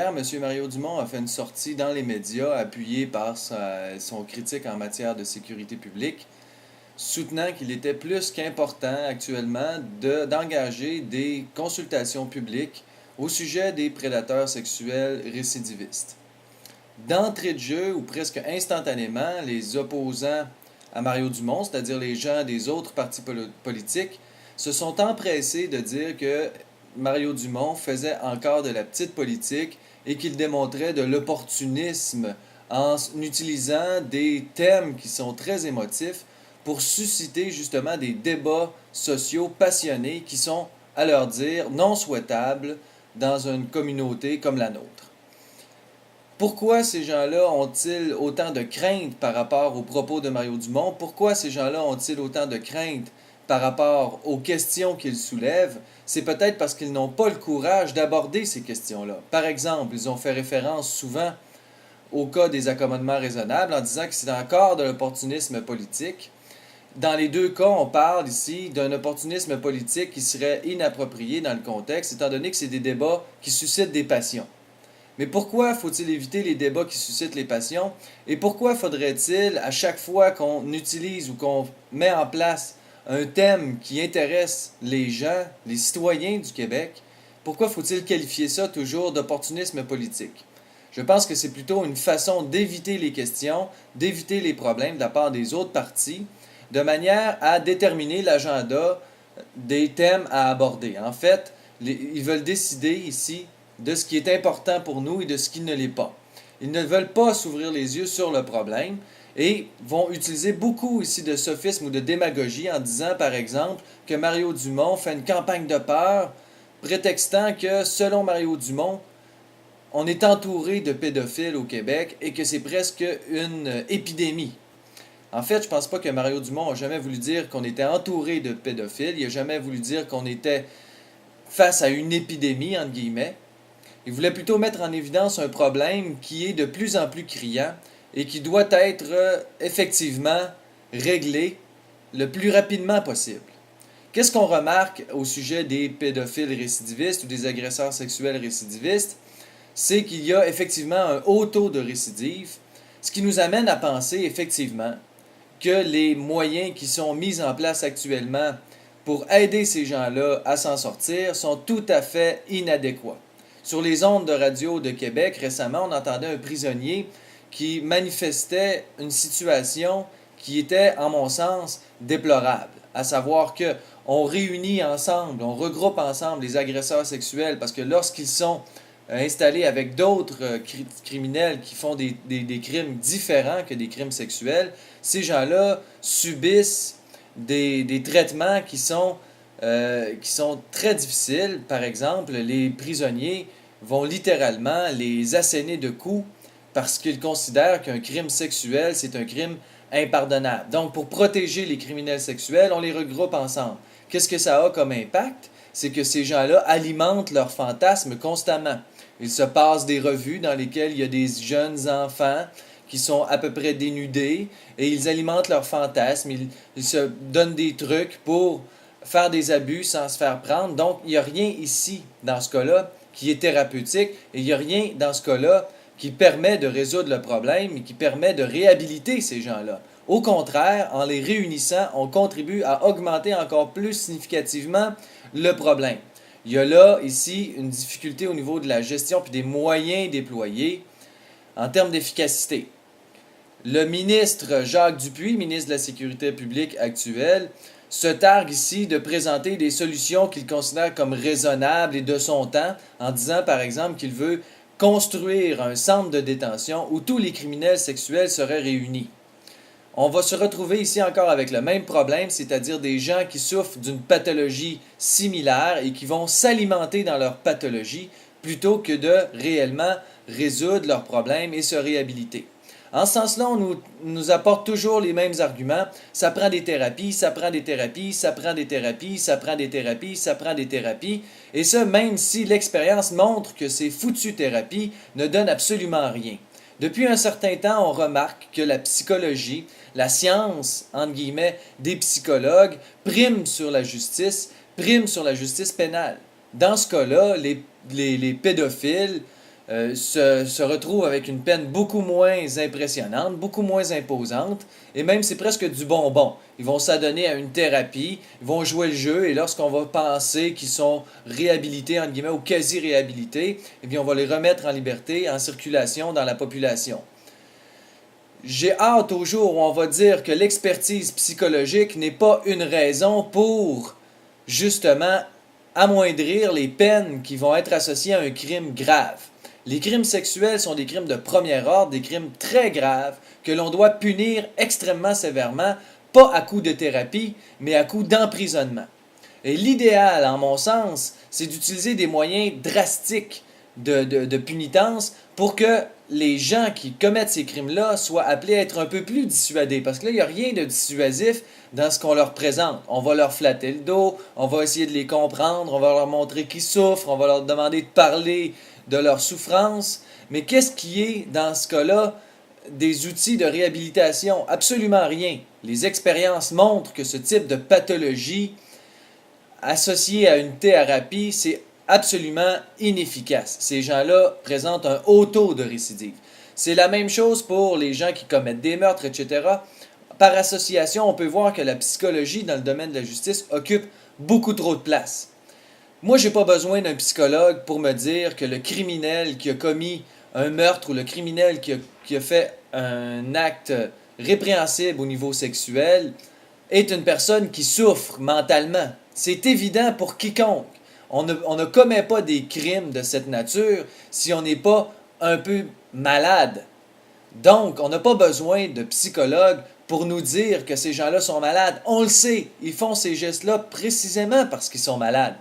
dernière, M. Mario Dumont a fait une sortie dans les médias appuyé par son critique en matière de sécurité publique, soutenant qu'il était plus qu'important actuellement d'engager des consultations publiques au sujet des prédateurs sexuels récidivistes. D'entrée de jeu, ou presque instantanément, les opposants à Mario Dumont, c'est-à-dire les gens des autres partis politiques, se sont empressés de dire que Mario Dumont faisait encore de la petite politique et qu'il démontrait de l'opportunisme en utilisant des thèmes qui sont très émotifs pour susciter justement des débats sociaux passionnés qui sont, à leur dire, non souhaitables dans une communauté comme la nôtre. Pourquoi ces gens-là ont-ils autant de crainte par rapport aux propos de Mario Dumont? Pourquoi ces gens-là ont-ils autant de crainte par rapport aux questions qu'ils soulèvent? C'est peut-être parce qu'ils n'ont pas le courage d'aborder ces questions-là. Par exemple, ils ont fait référence souvent au cas des accommodements raisonnables en disant que c'est encore de l'opportunisme politique. Dans les deux cas, on parle ici d'un opportunisme politique qui serait inapproprié dans le contexte, étant donné que c'est des débats qui suscitent des passions. Mais pourquoi faut-il éviter les débats qui suscitent les passions? Et pourquoi faudrait-il, à chaque fois qu'on utilise ou qu'on met en place un thème qui intéresse les gens, les citoyens du Québec, pourquoi faut-il qualifier ça toujours d'opportunisme politique? Je pense que c'est plutôt une façon d'éviter les questions, d'éviter les problèmes de la part des autres partis, de manière à déterminer l'agenda des thèmes à aborder. En fait, ils veulent décider ici de ce qui est important pour nous et de ce qui ne l'est pas. Ils ne veulent pas s'ouvrir les yeux sur le problème et vont utiliser beaucoup ici de sophisme ou de démagogie en disant par exemple que Mario Dumont fait une campagne de peur, prétextant que selon Mario Dumont, on est entouré de pédophiles au Québec et que c'est presque une épidémie. En fait, je ne pense pas que Mario Dumont a jamais voulu dire qu'on était entouré de pédophiles, il n'a jamais voulu dire qu'on était face à une épidémie, entre guillemets. Il voulait plutôt mettre en évidence un problème qui est de plus en plus criant et qui doit être effectivement réglé le plus rapidement possible. Qu'est-ce qu'on remarque au sujet des pédophiles récidivistes ou des agresseurs sexuels récidivistes? C'est qu'il y a effectivement un haut taux de récidive, ce qui nous amène à penser effectivement que les moyens qui sont mis en place actuellement pour aider ces gens-là à s'en sortir sont tout à fait inadéquats. Sur les ondes de radio de Québec, récemment, on entendait un prisonnier qui manifestait une situation qui était, en mon sens, déplorable. À savoir que on réunit ensemble, on regroupe ensemble les agresseurs sexuels parce que lorsqu'ils sont installés avec d'autres criminels qui font des crimes différents que des crimes sexuels, ces gens-là subissent des traitements qui sont très difficiles. Par exemple, les prisonniers vont littéralement les asséner de coups parce qu'ils considèrent qu'un crime sexuel, c'est un crime impardonnable. Donc, pour protéger les criminels sexuels, on les regroupe ensemble. Qu'est-ce que ça a comme impact? C'est que ces gens-là alimentent leurs fantasmes constamment. Ils se passent des revues dans lesquelles il y a des jeunes enfants qui sont à peu près dénudés et ils alimentent leurs fantasmes. Ils se donnent des trucs pour faire des abus sans se faire prendre. Donc, il n'y a rien ici, dans ce cas-là, qui est thérapeutique et il n'y a rien dans ce cas-là qui permet de résoudre le problème et qui permet de réhabiliter ces gens-là. Au contraire, en les réunissant, on contribue à augmenter encore plus significativement le problème. Il y a là, ici, une difficulté au niveau de la gestion puis des moyens déployés en termes d'efficacité. Le ministre Jacques Dupuis, ministre de la Sécurité publique actuel, se targue ici de présenter des solutions qu'il considère comme raisonnables et de son temps, en disant par exemple qu'il veut construire un centre de détention où tous les criminels sexuels seraient réunis. On va se retrouver ici encore avec le même problème, c'est-à-dire des gens qui souffrent d'une pathologie similaire et qui vont s'alimenter dans leur pathologie plutôt que de réellement résoudre leurs problèmes et se réhabiliter. En ce sens-là, on nous apporte toujours les mêmes arguments. Ça prend des thérapies, ça prend des thérapies, ça prend des thérapies, ça prend des thérapies, ça prend des thérapies. Et ça, même si l'expérience montre que ces foutues thérapies ne donnent absolument rien. Depuis un certain temps, on remarque que la psychologie, la science, entre guillemets, des psychologues, prime sur la justice pénale. Dans ce cas-là, les pédophiles se retrouvent avec une peine beaucoup moins impressionnante, beaucoup moins imposante, et même c'est presque du bonbon. Ils vont s'adonner à une thérapie, ils vont jouer le jeu, et lorsqu'on va penser qu'ils sont réhabilités, entre guillemets, ou quasi réhabilités, eh bien on va les remettre en liberté, en circulation dans la population. J'ai hâte au jour où on va dire que l'expertise psychologique n'est pas une raison pour, justement, amoindrir les peines qui vont être associées à un crime grave. Les crimes sexuels sont des crimes de premier ordre, des crimes très graves que l'on doit punir extrêmement sévèrement, pas à coup de thérapie, mais à coup d'emprisonnement. Et l'idéal, en mon sens, c'est d'utiliser des moyens drastiques de punitence pour que les gens qui commettent ces crimes-là soient appelés à être un peu plus dissuadés. Parce que là, il n'y a rien de dissuasif dans ce qu'on leur présente. On va leur flatter le dos, on va essayer de les comprendre, on va leur montrer qu'ils souffrent, on va leur demander de parler de leur souffrance. Mais qu'est-ce qui est, dans ce cas-là, des outils de réhabilitation? Absolument rien. Les expériences montrent que ce type de pathologie associée à une thérapie, c'est absolument inefficace. Ces gens-là présentent un haut taux de récidive. C'est la même chose pour les gens qui commettent des meurtres, etc. Par association, on peut voir que la psychologie dans le domaine de la justice occupe beaucoup trop de place. Moi, j'ai pas besoin d'un psychologue pour me dire que le criminel qui a commis un meurtre ou le criminel qui a fait un acte répréhensible au niveau sexuel est une personne qui souffre mentalement. C'est évident pour quiconque. On ne commet pas des crimes de cette nature si on n'est pas un peu malade. Donc, on n'a pas besoin de psychologue pour nous dire que ces gens-là sont malades. On le sait, ils font ces gestes-là précisément parce qu'ils sont malades.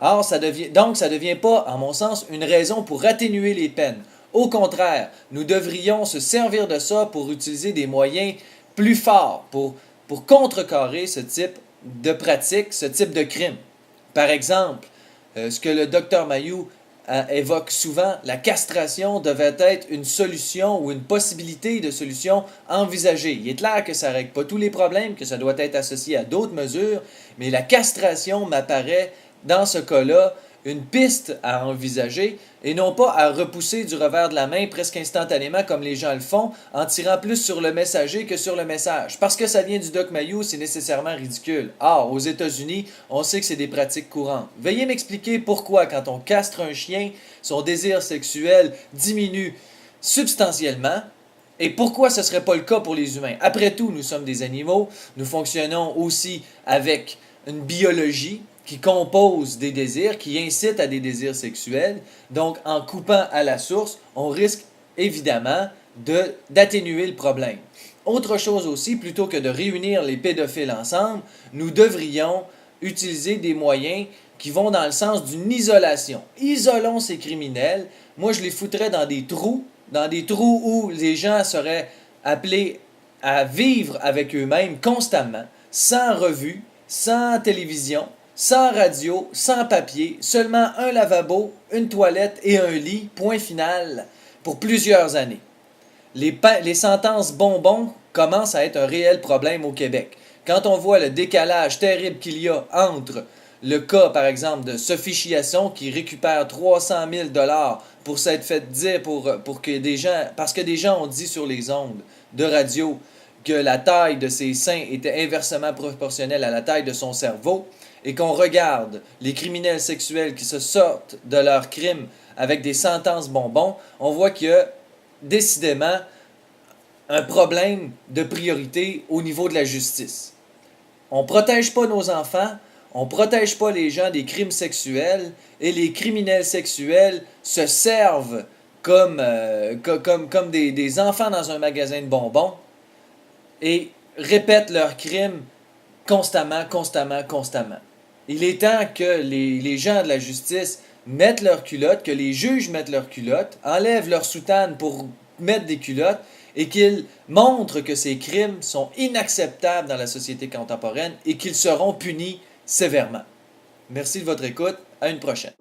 Or, ça devient pas, en mon sens, une raison pour atténuer les peines. Au contraire, nous devrions se servir de ça pour utiliser des moyens plus forts, pour contrecarrer ce type de pratique, ce type de crime. Par exemple, ce que le docteur Mayou évoque souvent, la castration devait être une solution ou une possibilité de solution envisagée. Il est clair que ça ne règle pas tous les problèmes, que ça doit être associé à d'autres mesures, mais la castration m'apparaît, dans ce cas-là, une piste à envisager et non pas à repousser du revers de la main presque instantanément comme les gens le font en tirant plus sur le messager que sur le message. Parce que ça vient du Doc Mayou, c'est nécessairement ridicule. Or, aux États-Unis, on sait que c'est des pratiques courantes. Veuillez m'expliquer pourquoi, quand on castre un chien, son désir sexuel diminue substantiellement. Et pourquoi ce ne serait pas le cas pour les humains? Après tout, nous sommes des animaux, nous fonctionnons aussi avec une biologie qui compose des désirs, qui incite à des désirs sexuels. Donc, en coupant à la source, on risque évidemment d'atténuer le problème. Autre chose aussi, plutôt que de réunir les pédophiles ensemble, nous devrions utiliser des moyens qui vont dans le sens d'une isolation. Isolons ces criminels. Moi, je les foutrais dans des trous où les gens seraient appelés à vivre avec eux-mêmes constamment, sans revue, sans télévision, sans radio, sans papier, seulement un lavabo, une toilette et un lit, point final, pour plusieurs années. Les sentences bonbons commencent à être un réel problème au Québec. Quand on voit le décalage terrible qu'il y a entre le cas, par exemple, de Sophie Chiasson qui récupère 300 000 $ pour s'être fait dire, pour que des gens, parce que des gens ont dit sur les ondes de radio que la taille de ses seins était inversement proportionnelle à la taille de son cerveau, et qu'on regarde les criminels sexuels qui se sortent de leurs crimes avec des sentences bonbons, on voit qu'il y a décidément un problème de priorité au niveau de la justice. On ne protège pas nos enfants, on ne protège pas les gens des crimes sexuels, et les criminels sexuels se servent comme des enfants dans un magasin de bonbons et répètent leurs crimes constamment. Il est temps que les gens de la justice mettent leurs culottes, que les juges mettent leurs culottes, enlèvent leurs soutanes pour mettre des culottes et qu'ils montrent que ces crimes sont inacceptables dans la société contemporaine et qu'ils seront punis sévèrement. Merci de votre écoute. À une prochaine.